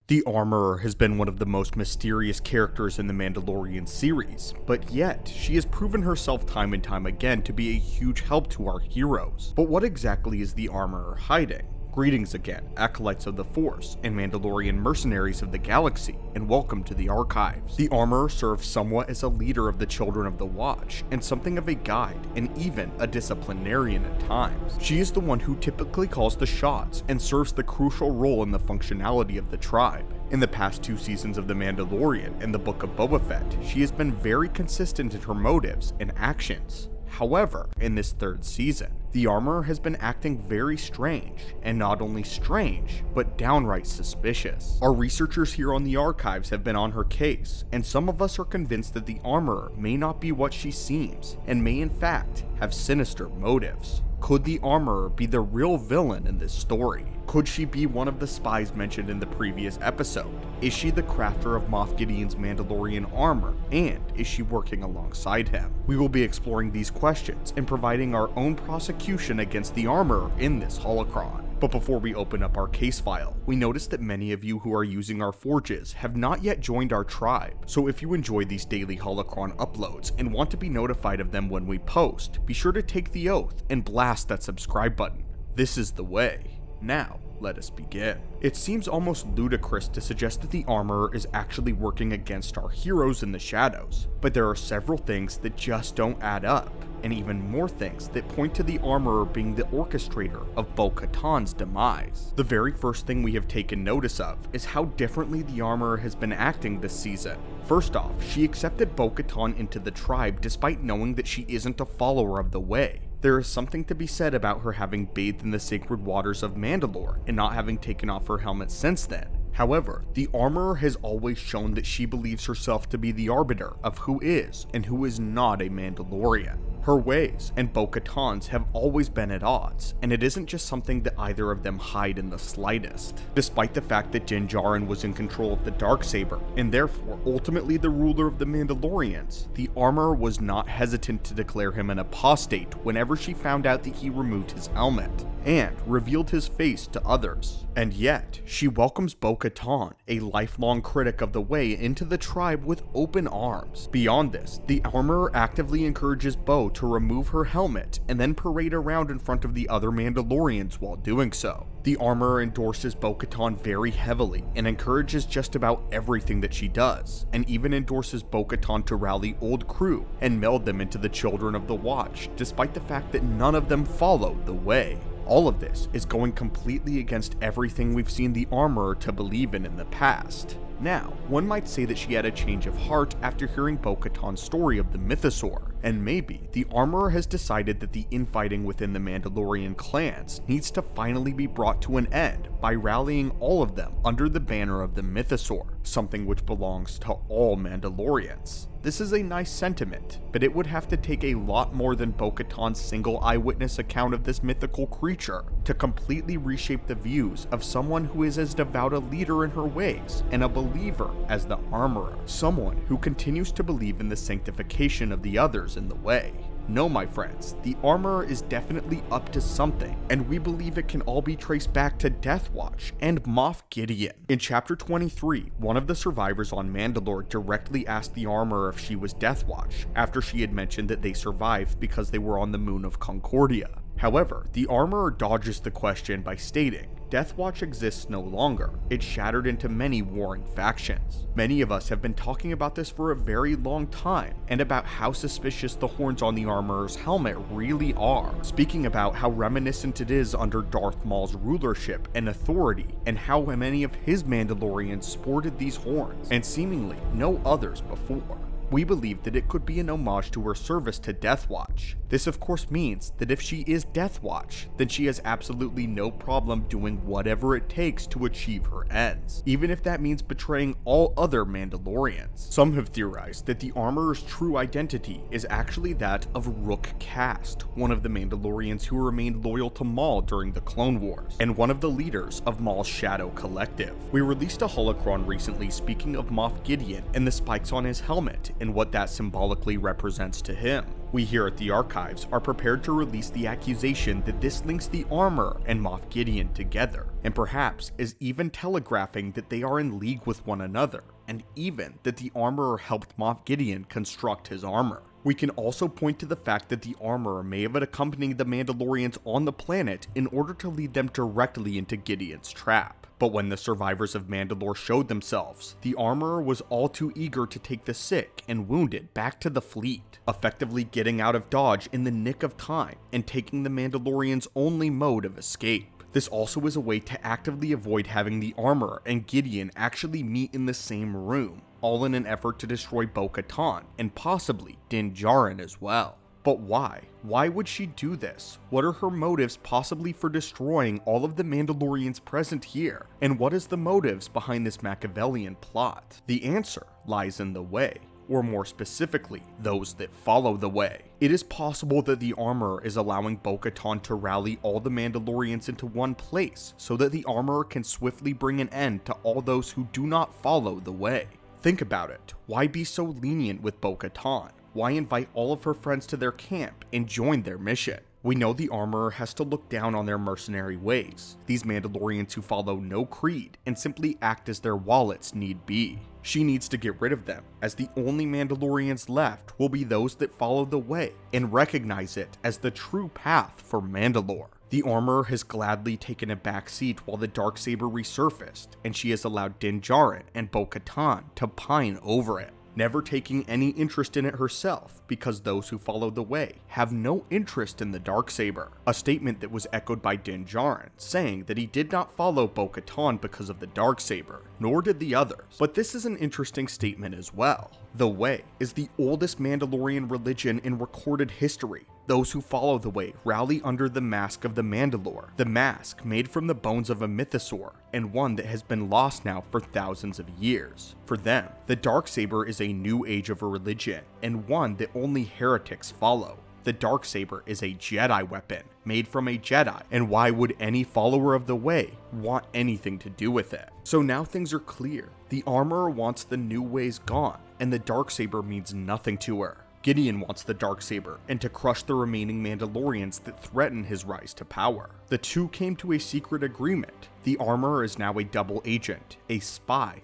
The Armorer has been one of the most mysterious characters in the Mandalorian series, but yet, she has proven herself time and time again to be a huge help to our heroes. But what exactly is the Armorer hiding? Greetings again, Acolytes of the Force and Mandalorian mercenaries of the galaxy, and welcome to the Archives. The Armorer serves somewhat as a leader of the Children of the Watch, and something of a guide, and even a disciplinarian at times. She is the one who typically calls the shots, and serves the crucial role in the functionality of the tribe. In the past 2 seasons of The Mandalorian and the Book of Boba Fett, she has been very consistent in her motives and actions. However, in this 3rd season, the Armorer has been acting very strange, and not only strange, but downright suspicious. Our researchers here on the Archives have been on her case, and some of us are convinced that the Armorer may not be what she seems, and may in fact have sinister motives. Could the Armorer be the real villain in this story? Could she be one of the spies mentioned in the previous episode? Is she the crafter of Moff Gideon's Mandalorian armor? And is she working alongside him? We will be exploring these questions and providing our own prosecution against the Armorer in this holocron. But before we open up our case file, we notice that many of you who are using our forges have not yet joined our tribe. So if you enjoy these daily holocron uploads and want to be notified of them when we post, be sure to take the oath and blast that subscribe button. This is the way. Now, let us begin. It seems almost ludicrous to suggest that the Armorer is actually working against our heroes in the shadows, but there are several things that just don't add up, and even more things that point to the Armorer being the orchestrator of Bo-Katan's demise. The very first thing we have taken notice of is how differently the Armorer has been acting this season. First off, she accepted Bo-Katan into the tribe despite knowing that she isn't a follower of the Way. There is something to be said about her having bathed in the sacred waters of Mandalore and not having taken off her helmet since then. However, the Armorer has always shown that she believes herself to be the arbiter of who is and who is not a Mandalorian. Her ways and Bo-Katan's have always been at odds, and it isn't just something that either of them hide in the slightest. Despite the fact that Din Djarin was in control of the Darksaber, and therefore ultimately the ruler of the Mandalorians, the Armorer was not hesitant to declare him an apostate whenever she found out that he removed his helmet, and revealed his face to others. And yet, she welcomes Bo-Katan, a lifelong critic of the Way, into the tribe with open arms. Beyond this, the Armorer actively encourages Bo to remove her helmet and then parade around in front of the other Mandalorians while doing so. The Armorer endorses Bo-Katan very heavily and encourages just about everything that she does, and even endorses Bo-Katan to rally old crew and meld them into the Children of the Watch, despite the fact that none of them follow the Way. All of this is going completely against everything we've seen the Armorer to believe in the past. Now, one might say that she had a change of heart after hearing Bo-Katan's story of the Mythosaur, and maybe the Armorer has decided that the infighting within the Mandalorian clans needs to finally be brought to an end by rallying all of them under the banner of the Mythosaur, something which belongs to all Mandalorians. This is a nice sentiment, but it would have to take a lot more than Bo-Katan's single eyewitness account of this mythical creature to completely reshape the views of someone who is as devout a leader in her ways and a believer as the Armorer, someone who continues to believe in the sanctification of the others in the Way. No, my friends, the Armorer is definitely up to something, and we believe it can all be traced back to Death Watch and Moff Gideon. In Chapter 23, one of the survivors on Mandalore directly asked the Armorer if she was Death Watch, after she had mentioned that they survived because they were on the moon of Concordia. However, the Armorer dodges the question by stating, Death Watch exists no longer. It shattered into many warring factions. Many of us have been talking about this for a very long time, and about how suspicious the horns on the Armorer's helmet really are, speaking about how reminiscent it is under Darth Maul's rulership and authority, and how many of his Mandalorians sported these horns, and seemingly no others before. We believe that it could be an homage to her service to Death Watch. This of course means that if she is Death Watch, then she has absolutely no problem doing whatever it takes to achieve her ends, even if that means betraying all other Mandalorians. Some have theorized that the Armorer's true identity is actually that of Rook Kast, one of the Mandalorians who remained loyal to Maul during the Clone Wars, and one of the leaders of Maul's Shadow Collective. We released a holocron recently speaking of Moff Gideon and the spikes on his helmet, and what that symbolically represents to him. We here at the Archives are prepared to release the accusation that this links the armor and Moff Gideon together, and perhaps is even telegraphing that they are in league with one another, and even that the armorer helped Moff Gideon construct his armor. We can also point to the fact that the armorer may have accompanied the Mandalorians on the planet in order to lead them directly into Gideon's trap. But when the survivors of Mandalore showed themselves, the armorer was all too eager to take the sick and wounded back to the fleet, effectively getting out of Dodge in the nick of time and taking the Mandalorians' only mode of escape. This also is a way to actively avoid having the armorer and Gideon actually meet in the same room, all in an effort to destroy Bo-Katan and possibly Din Djarin as well. But why? Why would she do this? What are her motives possibly for destroying all of the Mandalorians present here? And what is the motives behind this Machiavellian plot? The answer lies in the way, or more specifically, those that follow the way. It is possible that the armorer is allowing Bo-Katan to rally all the Mandalorians into one place so that the armorer can swiftly bring an end to all those who do not follow the way. Think about it. Why be so lenient with Bo-Katan? Why invite all of her friends to their camp and join their mission? We know the armorer has to look down on their mercenary ways, these Mandalorians who follow no creed and simply act as their wallets need be. She needs to get rid of them, as the only Mandalorians left will be those that follow the way and recognize it as the true path for Mandalore. The armorer has gladly taken a back seat while the Darksaber resurfaced, and she has allowed Din Djarin and Bo-Katan to pine over it, never taking any interest in it herself because those who follow the way have no interest in the Darksaber, a statement that was echoed by Din Djarin, saying that he did not follow Bo-Katan because of the Darksaber, nor did the others. But this is an interesting statement as well. The Way is the oldest Mandalorian religion in recorded history. Those who follow the Way rally under the mask of the Mandalore, the mask made from the bones of a mythosaur, and one that has been lost now for thousands of years. For them, the Darksaber is a new age of a religion, and one that only heretics follow. The Darksaber is a Jedi weapon, made from a Jedi, and why would any follower of the Way want anything to do with it? So now things are clear. The armorer wants the new ways gone, and the Darksaber means nothing to her. Gideon wants the Darksaber and to crush the remaining Mandalorians that threaten his rise to power. The two came to a secret agreement. The armorer is now a double agent, a spy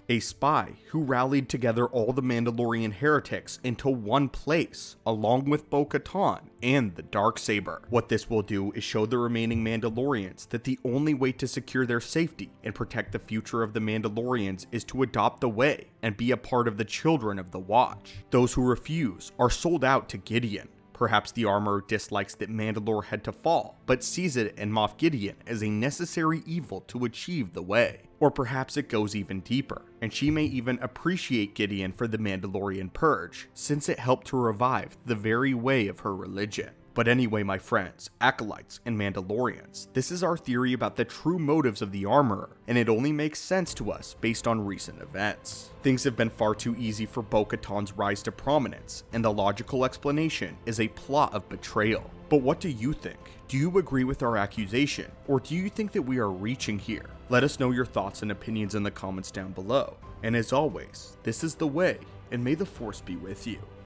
who rallied together all the Mandalorian heretics into one place, along with Bo-Katan and the Darksaber. What this will do is show the remaining Mandalorians that the only way to secure their safety and protect the future of the Mandalorians is to adopt the Way and be a part of the Children of the Watch. Those who refuse are sold out to Gideon. Perhaps the armorer dislikes that Mandalore had to fall, but sees it in Moff Gideon as a necessary evil to achieve the Way. Or perhaps it goes even deeper, and she may even appreciate Gideon for the Mandalorian Purge, since it helped to revive the very way of her religion. But anyway, my friends, Acolytes and Mandalorians, this is our theory about the true motives of the armorer, and it only makes sense to us based on recent events. Things have been far too easy for Bo-Katan's rise to prominence, and the logical explanation is a plot of betrayal. But what do you think? Do you agree with our accusation, or do you think that we are reaching here? Let us know your thoughts and opinions in the comments down below. And as always, this is The Way, and may the Force be with you.